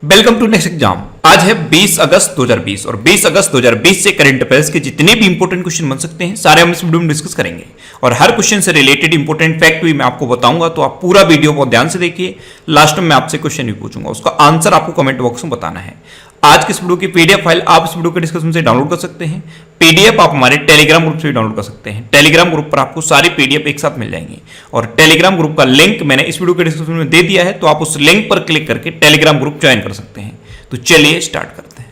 Welcome to next exam. आज है 20 अगस्त 2020 और 20 अगस्त 2020 से करंट अफेयर्स के जितने भी इंपॉर्टेंट क्वेश्चन बन सकते हैं सारे हम इस वीडियो में डिस्कस करेंगे और हर क्वेश्चन से रिलेटेड इंपॉर्टेंट फैक्ट भी मैं आपको बताऊंगा। तो आप पूरा वीडियो बहुत ध्यान से देखिए। लास्ट में मैं आपसे क्वेश्चन भी पूछूंगा, उसका आंसर आपको कमेंट बॉक्स में बताना है। आज की इस वीडियो की पीडीएफ फाइल आप इस वीडियो के डिस्क्रिप्शन से डाउनलोड कर सकते हैं। पीडीएफ आप हमारे टेलीग्राम ग्रुप से भी डाउनलोड कर सकते हैं। टेलीग्राम ग्रुप पर आपको सारी पीडीएफ एक साथ मिल जाएंगी और टेलीग्राम ग्रुप का लिंक मैंने इस वीडियो के डिस्क्रिप्शन में दे दिया है, तो आप उस लिंक पर क्लिक करके टेलीग्राम ग्रुप ज्वाइन कर सकते हैं। तो चलिए स्टार्ट करते हैं।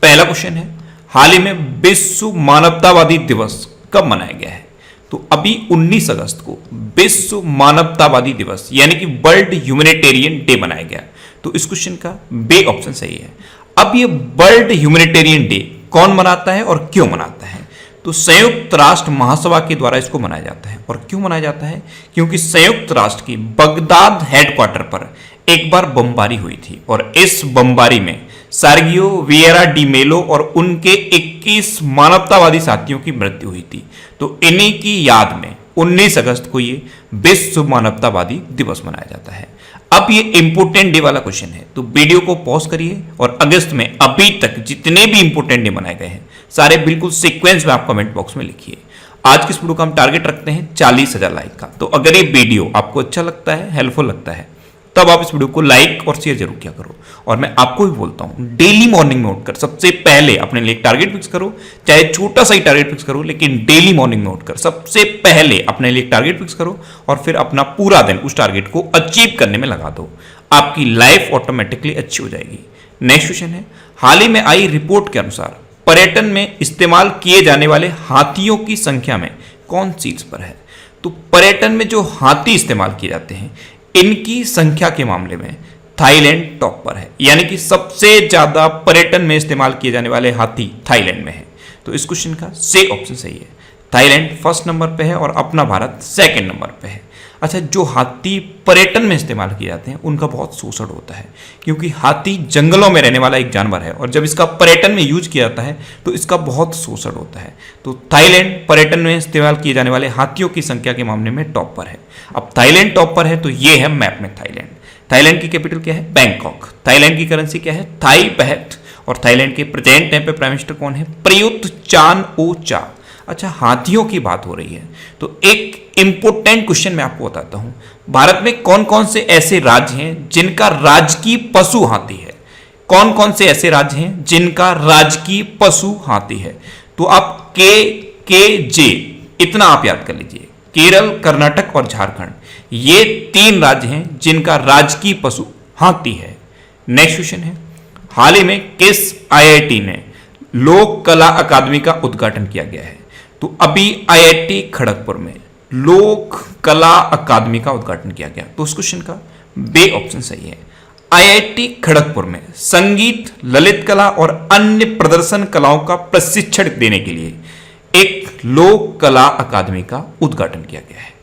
पहला क्वेश्चन है, हाल ही में विश्व मानवतावादी दिवस कब मनाया गया है? तो अभी 19 अगस्त को विश्व मानवतावादी दिवस यानी कि वर्ल्ड ह्यूमैनिटेरियन डे मनाया गया। तो इस क्वेश्चन का बे ऑप्शन सही है। अब ये वर्ल्ड ह्यूमैनिटेरियन डे कौन मनाता है और क्यों मनाता है? तो संयुक्त राष्ट्र महासभा के द्वारा इसको मनाया जाता है। और क्यों मनाया जाता है? क्योंकि संयुक्त राष्ट्र की बगदाद हेडक्वार्टर पर एक बार बमबारी हुई थी और इस बमबारी में सर्गियो विएरा डी मेलो और उनके 21 मानवतावादी साथियों की मृत्यु हुई थी। तो इन्हीं की याद में 19 अगस्त को ये विश्व मानवतावादी दिवस मनाया जाता है। अब ये इंपोर्टेंट डे वाला क्वेश्चन है, तो वीडियो को पॉज करिए और अगस्त में अभी तक जितने भी इंपोर्टेंट डे मनाए गए हैं सारे बिल्कुल सीक्वेंस में आप कमेंट बॉक्स में लिखिए। आज की इस वीडियो का हम टारगेट रखते हैं 40,000 लाइक का। तो अगर ये वीडियो आपको अच्छा लगता है, हेल्पफुल लगता है, तब आप इस वीडियो को लाइक और शेयर जरूर किया करो। और मैं आपको भी बोलता हूं, डेली मॉर्निंग में उठकर सबसे पहले अपने लिए एक टारगेट फिक्स करो, चाहे छोटा सा ही टारगेट फिक्स करो, लेकिन डेली मॉर्निंग में उठकर सबसे पहले अपने लिए एक टारगेट फिक्स करो और फिर अपना पूरा दिन उस टारगेट को अचीव करने में लगा दो। आपकी लाइफ ऑटोमेटिकली अच्छी हो जाएगी। नेक्स्ट क्वेश्चन है, हाल ही में आई रिपोर्ट के अनुसार पर्यटन में इस्तेमाल किए जाने वाले हाथियों की संख्या में कौन शीर्ष पर है? तो पर्यटन में जो हाथी इस्तेमाल किए जाते हैं इनकी संख्या के मामले में थाईलैंड टॉप पर है, यानी कि सबसे ज्यादा पर्यटन में इस्तेमाल किए जाने वाले हाथी थाईलैंड में है। तो इस क्वेश्चन का सी ऑप्शन सही है। थाईलैंड फर्स्ट नंबर पे है और अपना भारत सेकंड नंबर पे है। अच्छा, जो हाथी पर्यटन में इस्तेमाल किए जाते हैं उनका बहुत शोषण होता है, क्योंकि हाथी जंगलों में रहने वाला एक जानवर है और जब इसका पर्यटन में यूज किया जाता है तो इसका बहुत शोषण होता है। तो थाईलैंड पर्यटन में इस्तेमाल किए जाने वाले हाथियों की संख्या के मामले में टॉप पर है। अब थाईलैंड टॉप पर है तो ये है मैप में थाईलैंड। थाईलैंड की कैपिटल क्या है? बैंकॉक। थाईलैंड की करेंसी क्या है? थाई बहत। और थाईलैंड के प्रेजेंट टाइम पे प्राइम मिनिस्टर कौन है? प्रयुत चान ओ चा। अच्छा, हाथियों की बात हो रही है तो एक इंपोर्टेंट क्वेश्चन मैं आपको बताता हूं। भारत में कौन कौन से ऐसे राज्य हैं जिनका राजकीय पशु हाथी है? कौन कौन से ऐसे राज्य हैं जिनका राजकीय पशु हाथी है? तो आप के जे इतना आप याद कर लीजिए। केरल, कर्नाटक और झारखंड, ये 3 राज्य हैं जिनका राजकीय पशु हाथी है। नेक्स्ट क्वेश्चन है, हाल ही में किस आईआईटी में लोक कला अकादमी का उद्घाटन किया गया है? तो अभी आईआईटी खड़गपुर में लोक कला अकादमी का उद्घाटन किया गया। तो उस क्वेश्चन का बे ऑप्शन सही है। आईआईटी खड़गपुर में संगीत, ललित कला और अन्य प्रदर्शन कलाओं का प्रशिक्षण देने के लिए एक लोक कला अकादमी का उद्घाटन किया गया है।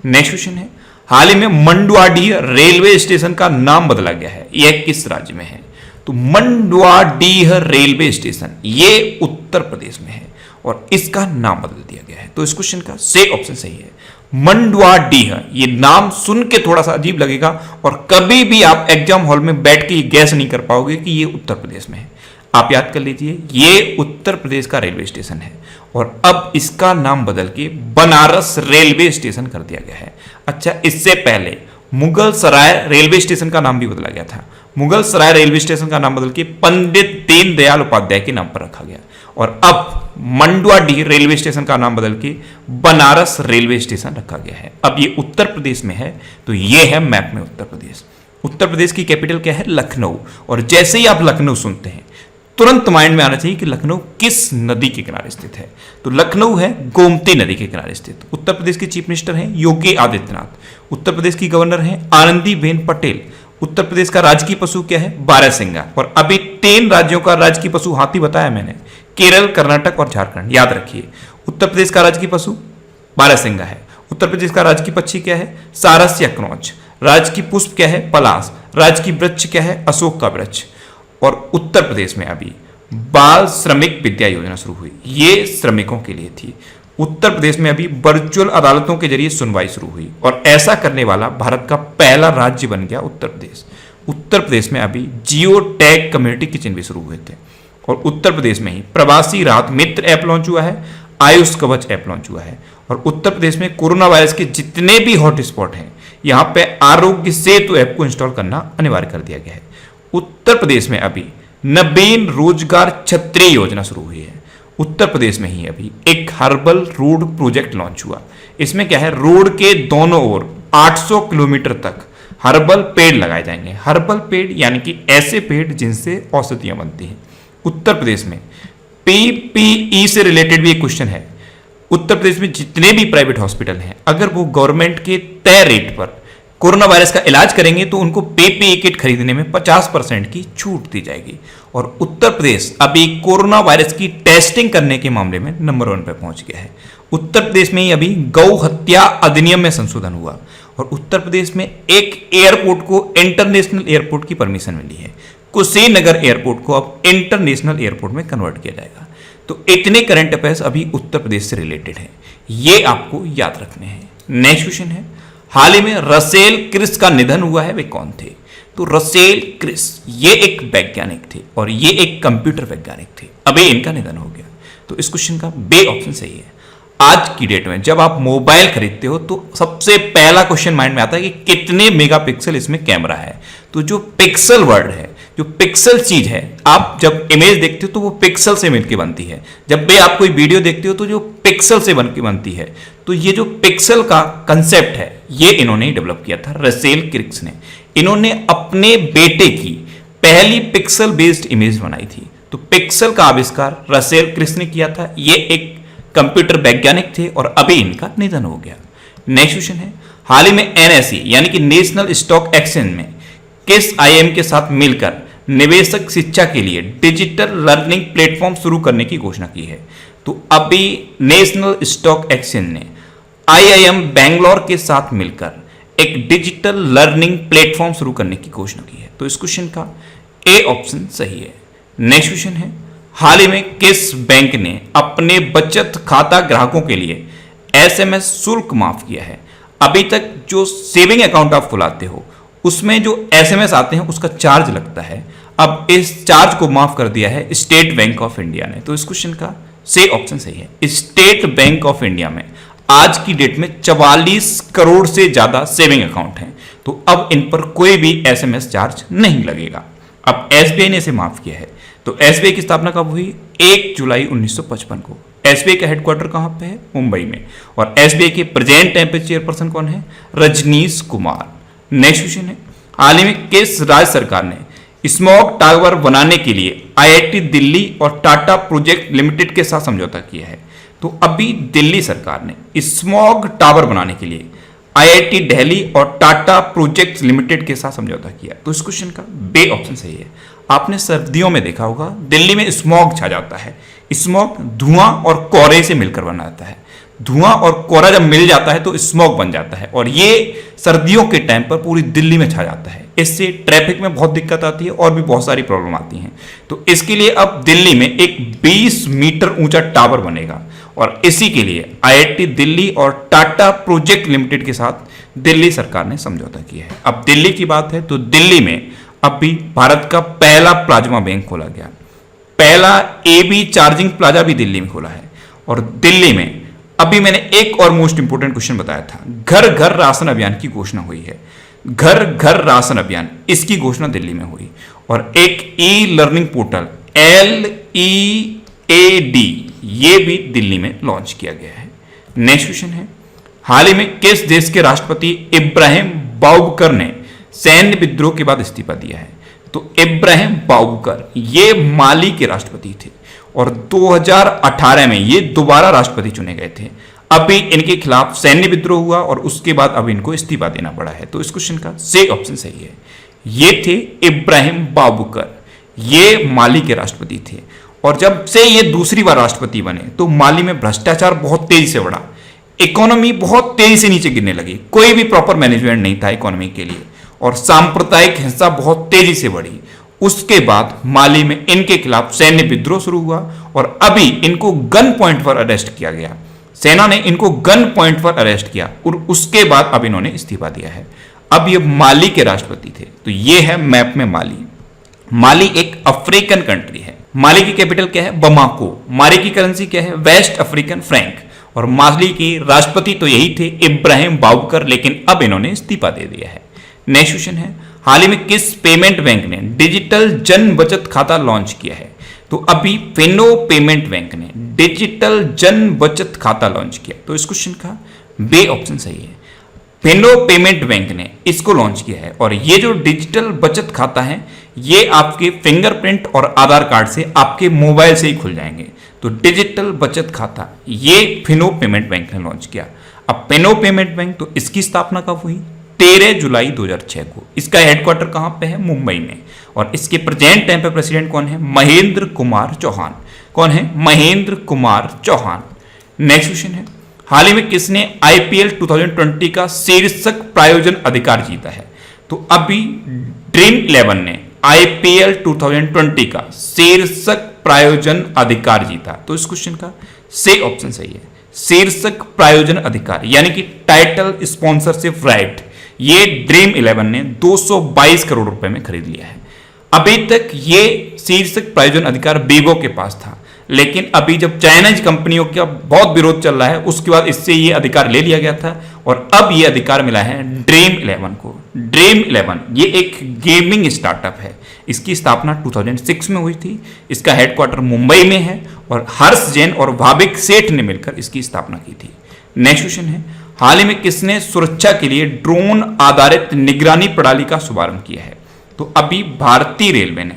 नेक्स्ट क्वेश्चन है, हाल ही में मंडुआडीह रेलवे स्टेशन का नाम बदला गया है, यह किस राज्य में है? तो मंडुआडीह रेलवे स्टेशन ये उत्तर प्रदेश में है और इसका नाम बदल दिया गया है। तो इस क्वेश्चन का सी ऑप्शन सही है। मंडुआडीह, ये नाम सुन के थोड़ा सा अजीब लगेगा और कभी भी आप एग्जाम हॉल में बैठ के ये गैस नहीं कर पाओगे कि ये उत्तर प्रदेश में है। आप याद कर लीजिए, ये उत्तर प्रदेश का रेलवे स्टेशन है और अब इसका नाम बदल के बनारस रेलवे स्टेशन कर दिया गया है। अच्छा, इससे पहले मुगल सराय रेलवे स्टेशन का नाम भी बदला गया था। मुगल सराय रेलवे स्टेशन का नाम बदल के पंडित दीनदयाल उपाध्याय के नाम पर रखा गया और अब मंडुआडीह रेलवे स्टेशन का नाम बदल के बनारस रेलवे स्टेशन रखा गया है। अब ये उत्तर प्रदेश में है, तो ये है मैप में उत्तर प्रदेश। उत्तर प्रदेश की कैपिटल क्या है? लखनऊ। और जैसे ही आप लखनऊ सुनते हैं तुरंत माइंड में आना चाहिए कि लखनऊ किस नदी के किनारे स्थित है। तो लखनऊ है गोमती नदी के किनारे स्थित। उत्तर प्रदेश के चीफ मिनिस्टर हैं योगी आदित्यनाथ। उत्तर प्रदेश की गवर्नर हैं आनंदीबेन पटेल। उत्तर प्रदेश का राजकीय पशु क्या है? बारहसिंगा। और अभी 3 राज्यों का राजकीय पशु हाथी बताया मैंने, केरल, कर्नाटक और झारखंड। याद रखिए, उत्तर प्रदेश का राजकीय पशु बारहसिंगा है। उत्तर प्रदेश का राजकीय पक्षी क्या है? सारस या क्रोच। राजकीय पुष्प क्या है? पलाश। राजकीय वृक्ष क्या है? अशोक का वृक्ष। और उत्तर प्रदेश में अभी बाल श्रमिक विद्या योजना शुरू हुई, ये श्रमिकों के लिए थी। उत्तर प्रदेश में अभी वर्चुअल अदालतों के जरिए सुनवाई शुरू हुई और ऐसा करने वाला भारत का पहला राज्य बन गया उत्तर प्रदेश। उत्तर प्रदेश में अभी जियो टैग कम्युनिटी किचन भी शुरू हुए थे। और उत्तर प्रदेश में ही प्रवासी राहत मित्र ऐप लॉन्च हुआ है, आयुष कवच ऐप लॉन्च हुआ है। और उत्तर प्रदेश में कोरोना वायरस के जितने भी हॉटस्पॉट हैं यहाँ पे आरोग्य सेतु ऐप को इंस्टॉल करना अनिवार्य कर दिया गया है। उत्तर प्रदेश में अभी नवीन रोजगार छतरी योजना शुरू हुई है। उत्तर प्रदेश में ही अभी एक हर्बल रोड प्रोजेक्ट लॉन्च हुआ। इसमें क्या है, रोड के दोनों ओर 800 किलोमीटर तक हर्बल पेड़ लगाए जाएंगे। हर्बल पेड़ यानी कि ऐसे पेड़ जिनसे औषधियां बनती हैं। उत्तर प्रदेश में पीपीई से रिलेटेड भी एक क्वेश्चन है। उत्तर प्रदेश में जितने भी प्राइवेट हॉस्पिटल हैं अगर वो गवर्नमेंट के तय रेट पर कोरोना वायरस का इलाज करेंगे तो उनको पीपीई किट खरीदने में 50% की छूट दी जाएगी। और उत्तर प्रदेश अभी कोरोना वायरस की टेस्टिंग करने के मामले में नंबर 1 पे पहुंच गया है। उत्तर प्रदेश में ही अभी गौ हत्या अधिनियम में संशोधन हुआ और उत्तर प्रदेश में एक एयरपोर्ट को इंटरनेशनल एयरपोर्ट की परमिशन मिली है। कुशीनगर एयरपोर्ट को अब इंटरनेशनल एयरपोर्ट में कन्वर्ट किया जाएगा। तो इतने करंट अफेयर्स अभी उत्तर प्रदेश से रिलेटेड हैं, ये आपको याद रखने हैं। नेक्स्ट क्वेश्चन है, हाल ही में रसेल क्रिस का निधन हुआ है, वे कौन थे? तो रसेल क्रिस ये एक वैज्ञानिक थे और ये एक कंप्यूटर वैज्ञानिक थे। अभी इनका निधन हो गया। तो इस क्वेश्चन का बे ऑप्शन सही है। आज की डेट में जब आप मोबाइल खरीदते हो तो सबसे पहला क्वेश्चन माइंड में आता है कि कितने मेगापिक्सल इसमें कैमरा है। तो जो पिक्सल वर्ड है, जो पिक्सल चीज है, आप जब इमेज देखते हो तो वो पिक्सल से मिलकर बनती है। जब भी आप कोई वीडियो देखते हो तो जो पिक्सल से बनकर बनती है। तो ये जो पिक्सल का कंसेप्ट है ये इन्होंने डेवलप किया था, रसेल क्रिक्स ने। इन्होंने अपने बेटे की पहली पिक्सल बेस्ड इमेज बनाई थी। तो पिक्सल का आविष्कार रसेल क्रिक्स ने किया था। ये एक कंप्यूटर वैज्ञानिक थे और अभी इनका निधन हो गया। नेक्स्ट क्वेश्चन है, हाल ही में एनएसई यानी कि नेशनल स्टॉक एक्सचेंज में किस आईएम के साथ मिलकर निवेशक शिक्षा के लिए डिजिटल लर्निंग प्लेटफॉर्म शुरू करने की घोषणा की है? तो अभी नेशनल स्टॉक एक्सचेंज ने आईआईएम बेंगलोर के साथ मिलकर एक डिजिटल लर्निंग प्लेटफॉर्म शुरू करने की घोषणा की है। तो इस क्वेश्चन का ए ऑप्शन सही है। नेक्स्ट क्वेश्चन है, हाल ही में किस बैंक ने अपने बचत खाता ग्राहकों के लिए एसएमएस शुल्क माफ किया है? अभी तक जो सेविंग अकाउंट आप खुलाते हो उसमें जो एसएमएस आते हैं उसका चार्ज लगता है। अब इस चार्ज को माफ कर दिया है स्टेट बैंक ऑफ इंडिया ने। तो इस क्वेश्चन का सी ऑप्शन सही है। स्टेट बैंक ऑफ इंडिया में आज की डेट में 44 करोड़ से ज्यादा सेविंग अकाउंट हैं। तो अब इन पर कोई भी एसएमएस चार्ज नहीं लगेगा। अब एसबीआई ने इसे माफ किया है। तो एसबीआई की स्थापना कब हुई? 1 जुलाई 1955 को। एसबीआई का हेडक्वार्टर कहां पे है? मुंबई में। और एसबीआई के प्रेजेंट टाइम पे चेयरपर्सन कौन है? रजनीश कुमार। नेक्स्ट क्वेश्चन है, हाल ही में किस राज्य सरकार ने स्मॉग टावर बनाने के लिए आईआईटी दिल्ली और टाटा प्रोजेक्ट लिमिटेड के साथ समझौता किया है? तो अभी दिल्ली सरकार ने स्मॉग टावर बनाने के लिए आईआईटी दिल्ली और टाटा प्रोजेक्ट लिमिटेड के साथ समझौता किया। तो इस क्वेश्चन का बे ऑप्शन सही है। आपने सर्दियों में देखा होगा दिल्ली में स्मॉग छा जाता है। स्मॉग धुआं और कोहरे से मिलकर बना जाता है। धुआं और कोहरा जब मिल जाता है तो स्मॉग बन जाता है और ये सर्दियों के टाइम पर पूरी दिल्ली में छा जाता है। इससे ट्रैफिक में बहुत दिक्कत आती है और भी बहुत सारी प्रॉब्लम आती हैं। तो इसके लिए अब दिल्ली में एक 20 मीटर ऊंचा टावर बनेगा और इसी के लिए आईआईटी दिल्ली और टाटा प्रोजेक्ट लिमिटेड के साथ दिल्ली सरकार ने समझौता किया है। अब दिल्ली की बात है तो दिल्ली में अभी भारत का पहला प्लाज्मा बैंक खोला गया। पहला एबी चार्जिंग प्लाजा भी दिल्ली में खोला है। और दिल्ली में अभी मैंने एक और मोस्ट इंपोर्टेंट क्वेश्चन बताया था, घर घर राशन अभियान की घोषणा हुई है। घर घर राशन अभियान, इसकी घोषणा दिल्ली में हुई। और एक ई लर्निंग पोर्टल LEAD ये भी दिल्ली में लॉन्च किया गया है। नेक्स्ट क्वेश्चन है, हाल ही में किस देश के राष्ट्रपति इब्राहिम बाउबकर ने सैन्य विद्रोह के बाद इस्तीफा दिया है? तो इब्राहिम बाउबकर ये माली के राष्ट्रपति थे और 2018 में ये दोबारा राष्ट्रपति चुने गए थे। अभी इनके खिलाफ सैन्य विद्रोह हुआ और उसके बाद अब इनको इस्तीफा देना पड़ा है। तो इस क्वेश्चन का सही ऑप्शन सही है। ये थे इब्राहिम बाउबकर, ये माली के राष्ट्रपति थे। और जब से ये दूसरी बार राष्ट्रपति बने तो माली में भ्रष्टाचार बहुत तेजी से बढ़ा, इकोनॉमी बहुत तेजी से नीचे गिरने लगी, कोई भी प्रॉपर मैनेजमेंट नहीं था इकोनॉमी के लिए और सांप्रदायिक हिंसा बहुत तेजी से बढ़ी। उसके बाद माली में इनके खिलाफ सैन्य विद्रोह शुरू हुआ और अभी इनको गन पॉइंट पर अरेस्ट किया गया। सेना ने इनको गन पॉइंट पर अरेस्ट किया और उसके बाद अब इन्होंने इस्तीफा दिया है। अब ये माली के राष्ट्रपति थे। तो ये है मैप में माली। माली एक अफ्रीकन कंट्री है। माली की कैपिटल क्या है? बमाको। माली की करेंसी क्या है? West African franc. और माली की राष्ट्रपति तो यही थे, इब्राहिम बाउकर, लेकिन अब इन्होंने इस्तीफा दे दिया है। नेक्स्ट क्वेश्चन है, हाल ही में किस पेमेंट बैंक ने डिजिटल जन बचत खाता लॉन्च किया है? तो अभी फिनो पेमेंट बैंक ने डिजिटल जन बचत खाता लॉन्च किया। तो इस क्वेश्चन का बे ऑप्शन सही है। फिनो पेमेंट बैंक ने इसको लॉन्च किया है और ये जो डिजिटल बचत खाता है ये आपके फिंगरप्रिंट और आधार कार्ड से आपके मोबाइल से ही खुल जाएंगे। तो डिजिटल बचत खाता ये फिनो पेमेंट बैंक ने लॉन्च किया। अब फिनो पेमेंट बैंक, तो इसकी स्थापना कब हुई? 13 जुलाई 2006 को। इसका हेडक्वार्टर कहां पे है? मुंबई में। और इसके प्रेजेंट टाइम पे प्रेसिडेंट कौन है? महेंद्र कुमार चौहान। कौन है? महेंद्र कुमार चौहान। नेक्स्ट क्वेश्चन है, हाल ही में किसने आईपीएल 2020 का शीर्षक प्रायोजन अधिकार जीता है? तो अभी ड्रीम 11 ने आईपीएल 2020 का शीर्षक प्रायोजन अधिकार जीता। तो इस क्वेश्चन का से ऑप्शन सही है। शीर्षक प्रायोजन अधिकार यानी कि टाइटल स्पॉन्सरशिप राइट, ये ड्रीम 11 ने 222 करोड़ रुपए में खरीद लिया है। अभी तक ये शीर्षक प्रायोजन अधिकार बीगो के पास था, लेकिन अभी जब चाइनीज कंपनियों का बहुत विरोध चल रहा है उसके बाद इससे ये अधिकार ले लिया गया था और अब ये अधिकार मिला है ड्रीम 11 को। ड्रीम 11 ये एक गेमिंग स्टार्टअप है। इसकी स्थापना 2006 में हुई थी। इसका हेडक्वार्टर मुंबई में है और हर्ष जैन और भाविक सेठ ने मिलकर इसकी स्थापना की थी। नेक्स्ट क्वेश्चन है, हाल ही में किसने सुरक्षा के लिए ड्रोन आधारित निगरानी प्रणाली का शुभारंभ किया है? तो अभी भारतीय रेलवे ने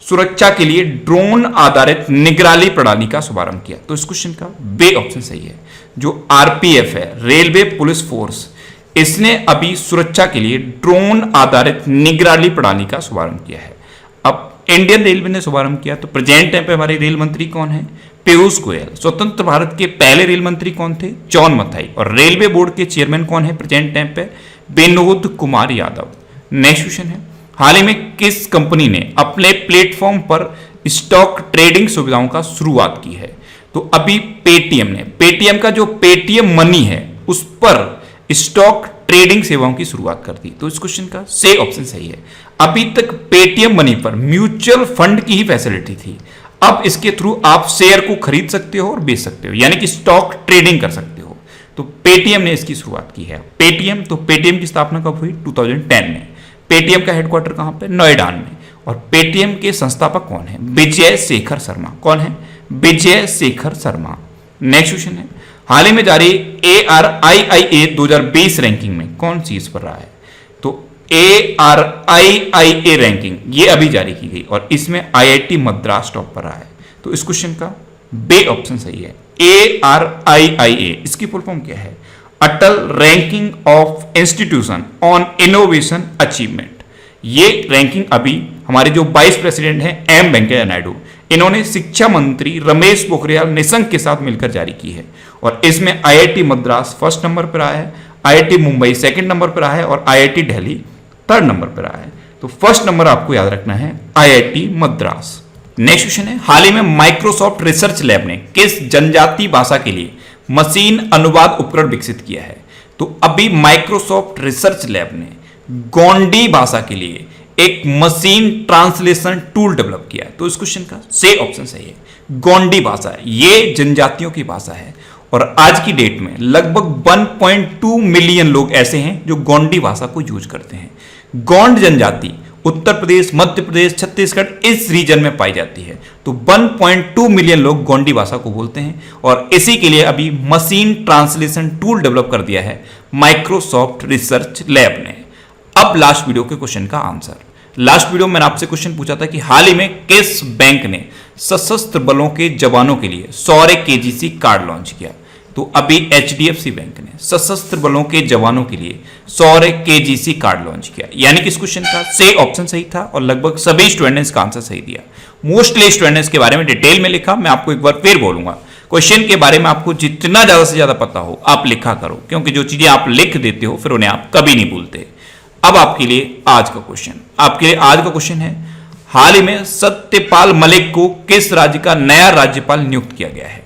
सुरक्षा के लिए ड्रोन आधारित निगरानी प्रणाली का शुभारंभ किया। तो इस क्वेश्चन का बे ऑप्शन सही है। जो आरपीएफ है, रेलवे पुलिस फोर्स, इसने अभी सुरक्षा के लिए ड्रोन आधारित निगरानी प्रणाली का शुभारंभ किया है। अब इंडियन रेलवे ने शुभारंभ किया। तो प्रेजेंट टाइम पे हमारे रेल मंत्री कौन है? पीयूष गोयल। स्वतंत्र भारत के पहले रेल मंत्री कौन थे? जॉन मथाई। और रेलवे बोर्ड के चेयरमैन कौन है प्रेजेंट टाइम पे? विनोद कुमार यादव। नेक्स्ट क्वेश्चन है, हाल ही में किस कंपनी ने अपने प्लेटफॉर्म पर स्टॉक ट्रेडिंग सुविधाओं का शुरुआत की है? तो अभी पेटीएम ने, पेटीएम का जो पेटीएम मनी है उस पर स्टॉक ट्रेडिंग सेवाओं की शुरुआत कर दी। तो इस क्वेश्चन का से ऑप्शन सही है। अभी तक पेटीएम मनी पर म्यूचुअल फंड की ही फैसिलिटी थी, अब इसके थ्रू आप शेयर को खरीद सकते हो और बेच सकते हो, यानी कि स्टॉक ट्रेडिंग कर सकते हो। तो पेटीएम ने इसकी शुरुआत की है। पेटीएम, तो पेटीएम की स्थापना कब हुई? 2010 में। पेटीएम का हेडक्वार्टर कहां पे? नोएडा में। और पेटीएम के संस्थापक कौन है? विजय शेखर शर्मा। कौन है? विजय शेखर शर्मा। नेक्स्ट क्वेश्चन है, हाल ही में जारी ARIIA 2020 रैंकिंग में कौन शीर्ष पर रहा है? तो ARIIA रैंकिंग ये अभी जारी की गई और इसमें IIT मद्रास टॉप पर रहा है। तो इस क्वेश्चन का बे ऑप्शन सही है। ARIIA इसकी फुल फॉर्म क्या है? Atal ranking of institution on innovation achievement. ये रैंकिंग अभी हमारे जो वाइस प्रेसिडेंट हैं एम वेंकैया नायडू, इन्होंने शिक्षा मंत्री रमेश पोखरियाल निशंक के साथ मिलकर जारी की है और इसमें IIT मद्रास फर्स्ट नंबर पर आया है, IIT मुंबई सेकंड नंबर पर आया है और IIT दिल्ली थर्ड नंबर पर आया है। तो फर्स्ट नंबर आपको याद रखना है IIT मद्रास। नेक्स्ट क्वेश्चन है, हाल ही में माइक्रोसॉफ्ट रिसर्च लैब ने किस जनजातीय भाषा के लिए मशीन अनुवाद उपकरण विकसित किया है? तो अभी माइक्रोसॉफ्ट रिसर्च लैब ने गोंडी भाषा के लिए एक मशीन ट्रांसलेशन टूल डेवलप किया। तो इस क्वेश्चन का से ऑप्शन सही है। गोंडी भाषा ये जनजातियों की भाषा है और आज की डेट में लगभग 1.2 मिलियन लोग ऐसे हैं जो गोंडी भाषा को यूज करते हैं। गोंड जनजाति उत्तर प्रदेश, मध्य प्रदेश, छत्तीसगढ़ इस रीजन में पाई जाती है। तो 1.2 मिलियन लोग गोंडी भाषा को बोलते हैं और इसी के लिए अभी मशीन ट्रांसलेशन टूल डेवलप कर दिया है माइक्रोसॉफ्ट रिसर्च लैब ने। अब लास्ट वीडियो के क्वेश्चन का आंसर। लास्ट वीडियो में मैंने आपसे क्वेश्चन पूछा था कि हाल ही में किस बैंक ने सशस्त्र बलों के जवानों के लिए 100 KGC कार्ड लॉन्च किया? तो अभी HDFC बैंक ने सशस्त्र बलों के जवानों के लिए 100 KGC कार्ड लॉन्च किया। यानी कि इस क्वेश्चन का से ऑप्शन सही था और लगभग सभी स्टूडेंट्स ने इसका आंसर सही दिया। मोस्टली स्टूडेंट्स के बारे में डिटेल में लिखा। मैं आपको एक बार फिर बोलूंगा, क्वेश्चन के बारे में आपको जितना ज्यादा से ज्यादा पता हो आप लिखा करो, क्योंकि जो चीजें आप लिख देते हो फिर उन्हें आप कभी नहीं भूलते। अब आपके लिए आज का क्वेश्चन है, हाल ही में सत्यपाल मलिक को किस राज्य का नया राज्यपाल नियुक्त किया गया है?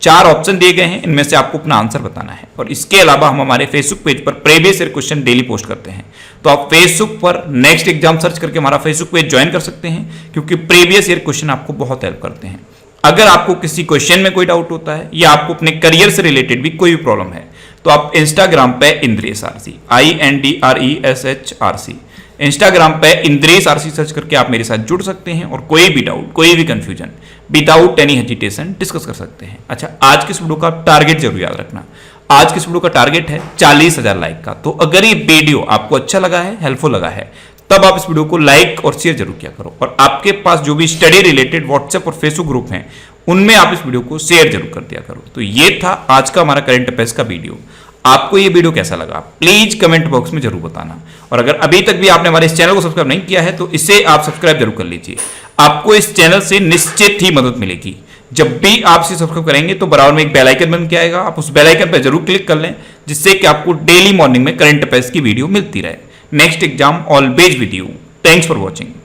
4 ऑप्शन दिए गए हैं, इनमें से आपको अपना आंसर बताना है। और इसके अलावा हम हमारे फेसबुक पेज पर previous year question daily post करते हैं, तो आप फेसबुक पर नेक्स्ट एग्जाम सर्च करके हमारा फेसबुक पेज ज्वाइन कर सकते हैं, क्योंकि प्रीवियस ईयर क्वेश्चन आपको बहुत हेल्प करते हैं। अगर आपको किसी क्वेश्चन में कोई डाउट होता है या आपको अपने करियर से रिलेटेड भी कोई भी प्रॉब्लम है, तो आप इंस्टाग्राम पे इंद्रेश आरसी INDRESHRC इंस्टाग्राम पे इंद्रेश आरसी सर्च करके आप मेरे साथ जुड़ सकते हैं और कोई भी डाउट, कोई भी confusion without any hesitation discuss कर सकते हैं। अच्छा, आज के इस वीडियो का टारगेट जरूर याद रखना। आज के इस वीडियो का टारगेट है 40,000 लाइक का। तो अगर ये वीडियो आपको अच्छा लगा है, हेल्पफुल लगा है, तब आप इस वीडियो को लाइक और शेयर जरूर किया करो। और आपके पास जो भी स्टडी रिलेटेड व्हाट्सएप और फेसबुक ग्रुप हैं, उनमें आप इस वीडियो को शेयर जरूर कर दिया करो। तो ये था आज का हमारा करंट अफेयर्स का वीडियो। आपको ये वीडियो कैसा लगा प्लीज कमेंट बॉक्स में जरूर बताना। और अगर अभी तक भी आपने हमारे इस चैनल को सब्सक्राइब नहीं किया है, तो इसे आप सब्सक्राइब जरूर कर लीजिए। आपको इस चैनल से निश्चित ही मदद मिलेगी। जब भी आप इसे सब्सक्राइब करेंगे तो बराबर में एक बेल आइकन बन के आएगा, आप उस बेल आइकन पर जरूर क्लिक कर लें, जिससे कि आपको डेली मॉर्निंग में करंट अफेयर्स की वीडियो मिलती रहे। Next exam always with you. Thanks for watching.